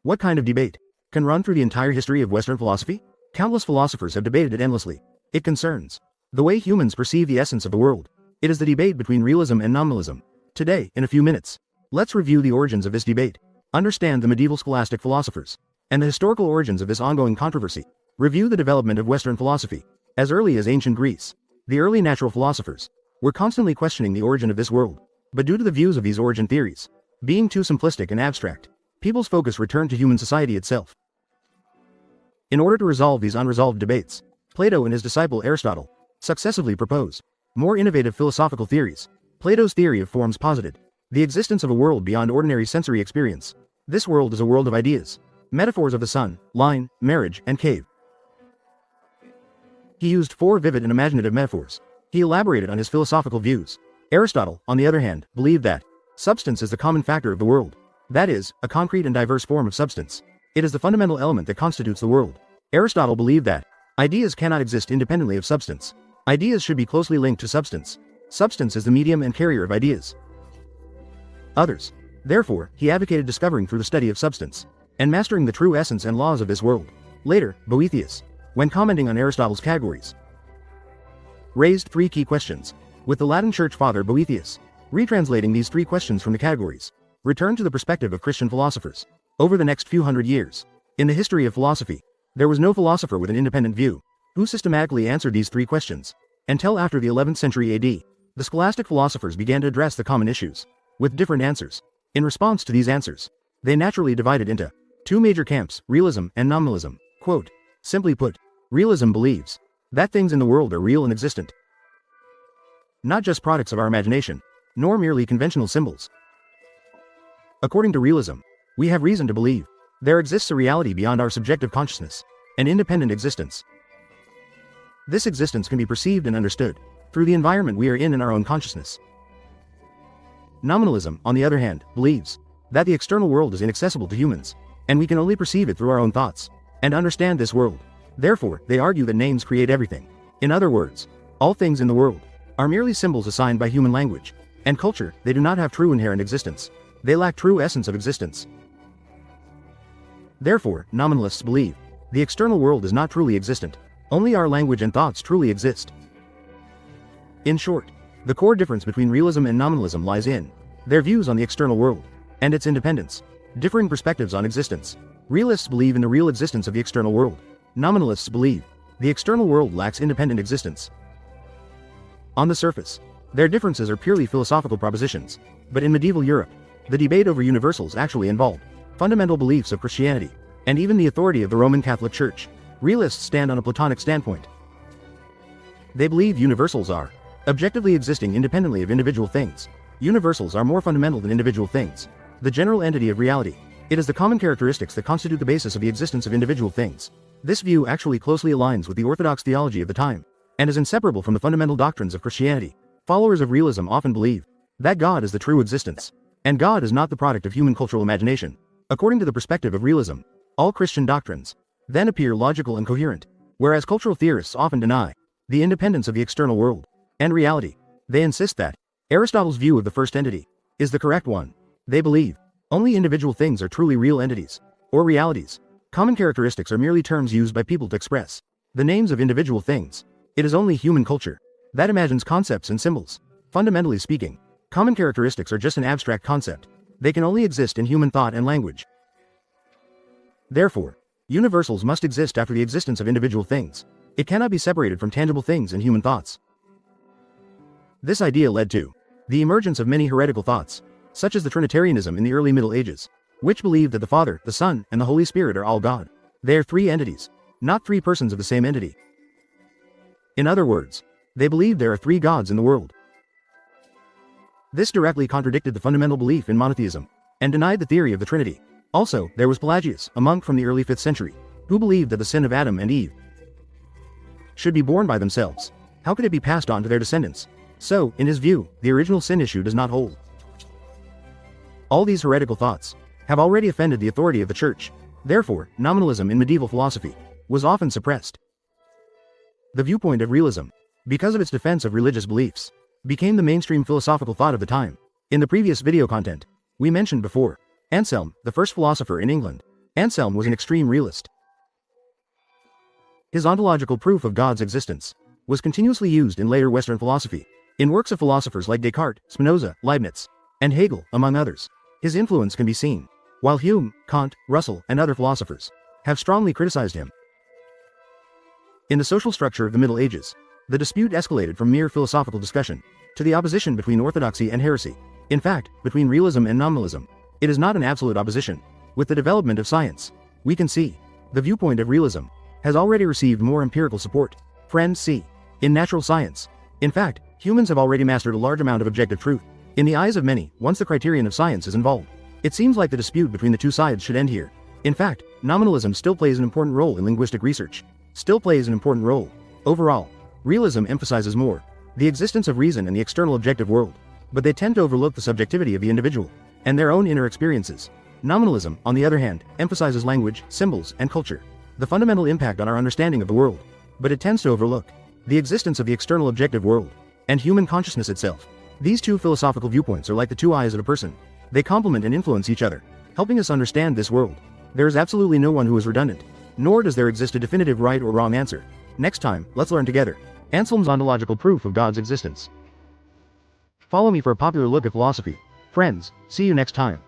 What kind of debate can run through the entire history of Western philosophy? Countless philosophers have debated it endlessly. It concerns the way humans perceive the essence of the world. It is the debate between realism and nominalism. Today, in a few minutes, let's review the origins of this debate, understand the medieval scholastic philosophers, and the historical origins of this ongoing controversy. Review the development of Western philosophy. As early as ancient Greece, the early natural philosophers were constantly questioning the origin of this world. But due to the views of these origin theories being too simplistic and abstract, people's focus returned to human society itself. In order to resolve these unresolved debates, Plato and his disciple Aristotle successively proposed more innovative philosophical theories. Plato's theory of forms posited the existence of a world beyond ordinary sensory experience. This world is a world of ideas, metaphors of the sun, line, marriage, and cave. He used 4 vivid and imaginative metaphors. He elaborated on his philosophical views. Aristotle, on the other hand, believed that substance is the common factor of the world. That is, a concrete and diverse form of substance. It is the fundamental element that constitutes the world. Aristotle believed that ideas cannot exist independently of substance. Ideas should be closely linked to substance. Substance is the medium and carrier of ideas. Others. Therefore, he advocated discovering through the study of substance and mastering the true essence and laws of this world. Later, Boethius, when commenting on Aristotle's categories, raised 3 key questions, with the Latin Church Father Boethius retranslating these 3 questions from the categories, returned to the perspective of Christian philosophers. Over the next few hundred years, in the history of philosophy, there was no philosopher with an independent view who systematically answered these 3 questions. Until after the 11th century AD, the scholastic philosophers began to address the common issues with different answers. In response to these answers, they naturally divided into 2 major camps, realism and nominalism. Quote, simply put, realism believes that things in the world are real and existent, not just products of our imagination, nor merely conventional symbols. According to realism, we have reason to believe there exists a reality beyond our subjective consciousness, an independent existence. This existence can be perceived and understood through the environment we are in our own consciousness. Nominalism, on the other hand, believes that the external world is inaccessible to humans, and we can only perceive it through our own thoughts and understand this world. Therefore, they argue that names create everything. In other words, all things in the world are merely symbols assigned by human language and culture. They do not have true inherent existence. They lack true essence of existence. Therefore, nominalists believe the external world is not truly existent. Only our language and thoughts truly exist. In short, the core difference between realism and nominalism lies in their views on the external world and its independence. Differing perspectives on existence. Realists believe in the real existence of the external world. Nominalists believe the external world lacks independent existence. On the surface, their differences are purely philosophical propositions, but in medieval Europe, the debate over universals actually involved fundamental beliefs of Christianity and even the authority of the Roman Catholic Church. Realists stand on a Platonic standpoint. They believe universals are objectively existing independently of individual things. Universals are more fundamental than individual things. The general entity of reality. It is the common characteristics that constitute the basis of the existence of individual things. This view actually closely aligns with the orthodox theology of the time and is inseparable from the fundamental doctrines of Christianity. Followers of realism often believe that God is the true existence, and God is not the product of human cultural imagination. According to the perspective of realism, all Christian doctrines then appear logical and coherent, whereas cultural theorists often deny the independence of the external world and reality. They insist that Aristotle's view of the first entity is the correct one. They believe only individual things are truly real entities or realities. Common characteristics are merely terms used by people to express the names of individual things. It is only human culture that imagines concepts and symbols. Fundamentally speaking, common characteristics are just an abstract concept. They can only exist in human thought and language. Therefore, universals must exist after the existence of individual things. It cannot be separated from tangible things and human thoughts. This idea led to the emergence of many heretical thoughts, such as the Trinitarianism in the early Middle Ages, which believed that the Father, the Son, and the Holy Spirit are all God. They are 3 entities, not 3 persons of the same entity. In other words, they believed there are 3 gods in the world. This directly contradicted the fundamental belief in monotheism and denied the theory of the Trinity. Also, there was Pelagius, a monk from the early 5th century, who believed that the sin of Adam and Eve should be borne by themselves. How could it be passed on to their descendants? So, in his view, the original sin issue does not hold. All these heretical thoughts have already offended the authority of the Church. Therefore, nominalism in medieval philosophy was often suppressed. The viewpoint of realism, because of its defense of religious beliefs, became the mainstream philosophical thought of the time. In the previous video content, we mentioned before Anselm, the first philosopher in England, Anselm was an extreme realist. His ontological proof of God's existence was continuously used in later Western philosophy, in works of philosophers like Descartes, Spinoza, Leibniz, and Hegel, among others. His influence can be seen, while Hume, Kant, Russell, and other philosophers have strongly criticized him. In the social structure of the Middle Ages, the dispute escalated from mere philosophical discussion to the opposition between orthodoxy and heresy. In fact, between realism and nominalism, it is not an absolute opposition. With the development of science, we can see the viewpoint of realism has already received more empirical support. Friends, see, in natural science, in fact, humans have already mastered a large amount of objective truth. In the eyes of many, once the criterion of science is involved, it seems like the dispute between the two sides should end here. In fact, nominalism still plays an important role in linguistic research. Still plays an important role. Overall, realism emphasizes more the existence of reason in the external objective world, but they tend to overlook the subjectivity of the individual and their own inner experiences. Nominalism, on the other hand, emphasizes language, symbols, and culture, the fundamental impact on our understanding of the world, but it tends to overlook the existence of the external objective world and human consciousness itself. These two philosophical viewpoints are like the two eyes of a person. They complement and influence each other, helping us understand this world. There is absolutely no one who is redundant, nor does there exist a definitive right or wrong answer. Next time, let's learn together Anselm's ontological proof of God's existence. Follow me for a popular look at philosophy. Friends, see you next time.